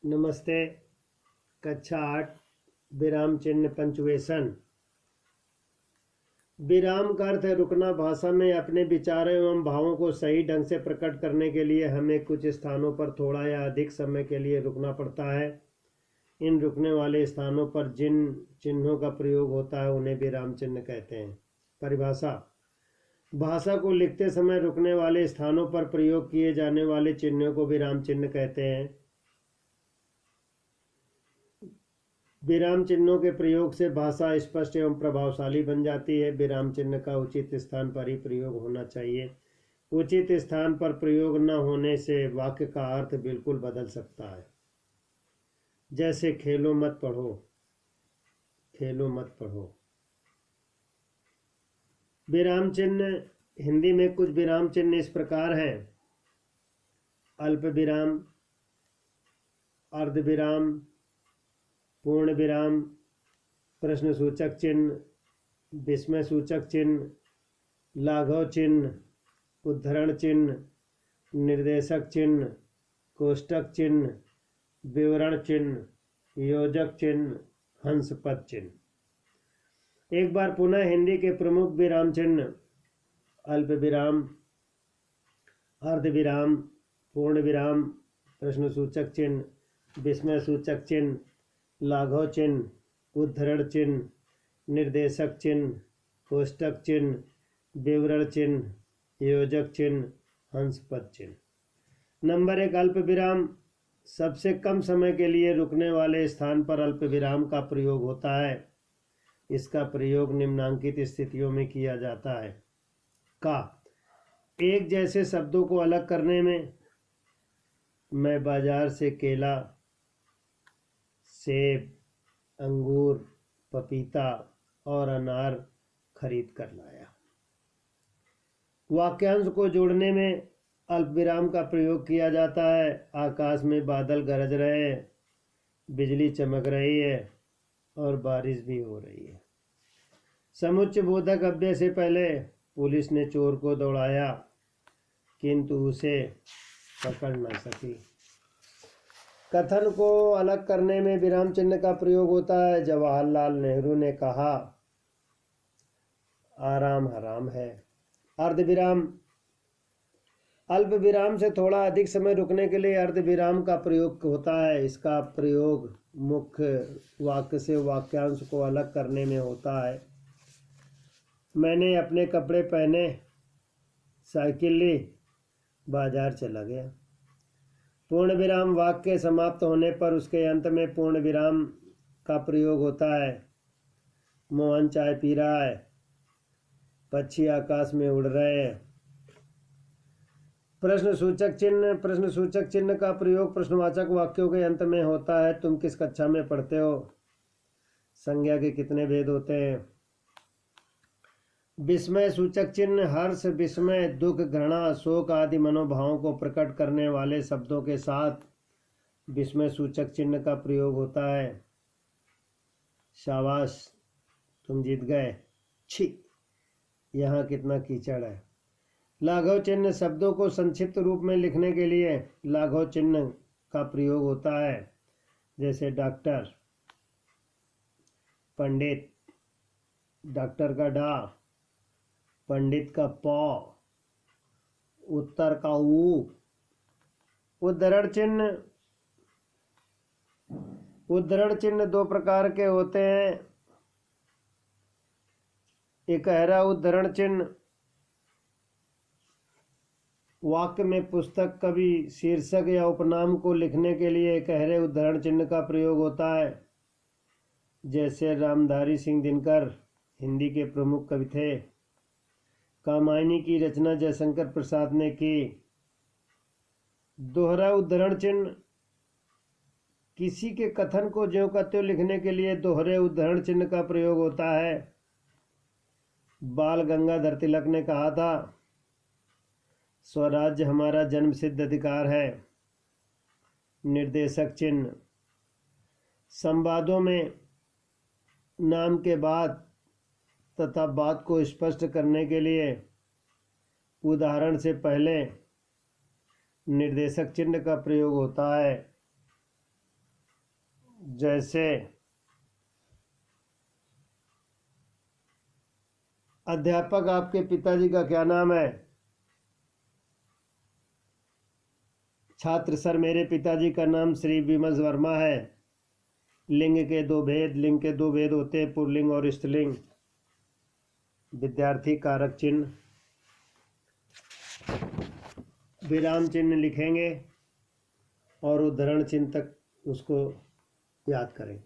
नमस्ते। कक्षा 8 विराम चिन्ह पंचुएशन। विराम का अर्थ है रुकना। भाषा में अपने विचारों एवं भावों को सही ढंग से प्रकट करने के लिए हमें कुछ स्थानों पर थोड़ा या अधिक समय के लिए रुकना पड़ता है। इन रुकने वाले स्थानों पर जिन चिन्हों का प्रयोग होता है उन्हें विराम चिन्ह कहते हैं। परिभाषा: भाषा को लिखते समय रुकने वाले स्थानों पर प्रयोग किए जाने वाले चिन्हों को विराम चिन्ह कहते हैं। विराम चिन्हों के प्रयोग से भाषा स्पष्ट एवं प्रभावशाली बन जाती है। विराम चिन्ह का उचित स्थान पर ही प्रयोग होना चाहिए। उचित स्थान पर प्रयोग न होने से वाक्य का अर्थ बिल्कुल बदल सकता है। जैसे खेलो मत पढ़ो, खेलो मत पढ़ो। विराम चिन्ह हिंदी में कुछ विराम चिन्ह इस प्रकार हैं: अल्प विराम, अर्ध विराम, पूर्ण विराम, प्रश्न सूचक चिन्ह, विस्मय सूचक चिन्ह, लाघव चिन्ह, उद्धरण चिन्ह, निर्देशक चिन्ह, कोष्टक चिन्ह, विवरण चिन्ह, योजक चिन्ह, हंस पद चिन्ह। एक बार पुनः हिंदी के प्रमुख विराम चिन्ह: अल्प विराम, अर्ध विराम, पूर्ण विराम, प्रश्न सूचक चिन्ह, विस्मय सूचक चिन्ह, लाघव चिन्ह, उद्धरण चिन्ह, निर्देशक चिन्ह, कोष्टक चिन्ह, विवरण चिन्ह, योजक चिन्ह, हंस पद चिन्ह। नंबर 1, अल्प विराम। सबसे कम समय के लिए रुकने वाले स्थान पर अल्प विराम का प्रयोग होता है। इसका प्रयोग निम्नांकित स्थितियों में किया जाता है। का एक जैसे शब्दों को अलग करने में: मैं बाजार से केला, सेब, अंगूर, पपीता और अनार खरीद कर लाया। वाक्यांश को जोड़ने में अल्प विराम का प्रयोग किया जाता है। आकाश में बादल गरज रहे हैं, बिजली चमक रही है और बारिश भी हो रही है। समुच्चय बोधक अव्यय से पहले पुलिस ने चोर को दौड़ाया किंतु उसे पकड़ न सकी। कथन को अलग करने में विराम चिन्ह का प्रयोग होता है। जवाहरलाल नेहरू ने कहा, आराम हराम है। अर्ध विराम। अल्प विराम से थोड़ा अधिक समय रुकने के लिए अर्ध विराम का प्रयोग होता है। इसका प्रयोग मुख्य वाक्य से वाक्यांश को अलग करने में होता है। मैंने अपने कपड़े पहने, साइकिल ली, बाजार चला गया। पूर्ण विराम। वाक्य समाप्त होने पर उसके अंत में पूर्ण विराम का प्रयोग होता है। मोहन चाय पी रहा है, पक्षी आकाश में उड़ रहे हैं। प्रश्न सूचक चिन्ह। प्रश्न सूचक चिन्ह का प्रयोग प्रश्नवाचक वाक्यों के अंत में होता है। तुम किस कक्षा में पढ़ते हो? संज्ञा के कितने भेद होते हैं? विस्मय सूचक चिन्ह। हर्ष, विस्मय, दुख, घृणा, शोक आदि मनोभावों को प्रकट करने वाले शब्दों के साथ विस्मय सूचक चिन्ह का प्रयोग होता है। शाबाश, तुम जीत गए। छी, यहाँ कितना कीचड़ है। लाघव चिन्ह। शब्दों को संक्षिप्त रूप में लिखने के लिए लाघव चिन्ह का प्रयोग होता है। जैसे डॉक्टर, पंडित, डॉक्टर का डा, पंडित का पौ, उत्तर का ऊ। उद्धरण चिन्ह। उद्धरण चिन्ह दो प्रकार के होते हैं। इकहरा उद्धरण चिन्ह। वाक्य में पुस्तक, कवि, शीर्षक या उपनाम को लिखने के लिए इकहरे उद्धरण चिन्ह का प्रयोग होता है। जैसे रामधारी सिंह दिनकर हिंदी के प्रमुख कवि थे। कामायनी की रचना जयशंकर प्रसाद ने की। दोहरा उद्धरण चिन्ह। किसी के कथन को ज्यों का त्यों लिखने के लिए दोहरे उद्धरण चिन्ह का प्रयोग होता है। बाल गंगाधर तिलक ने कहा था, स्वराज्य हमारा जन्मसिद्ध अधिकार है। निर्देशक चिन्ह। संवादों में नाम के बाद तथा बात को स्पष्ट करने के लिए उदाहरण से पहले निर्देशक चिन्ह का प्रयोग होता है। जैसे अध्यापक आपके पिताजी का क्या नाम है? छात्र सर मेरे पिताजी का नाम श्री विमल वर्मा है। लिंग के दो भेद होते हैं, पुल्लिंग और स्त्रीलिंग। विद्यार्थी कारक चिन्ह, विराम चिन्ह लिखेंगे और उद्धरण चिन्ह तक उसको याद करें।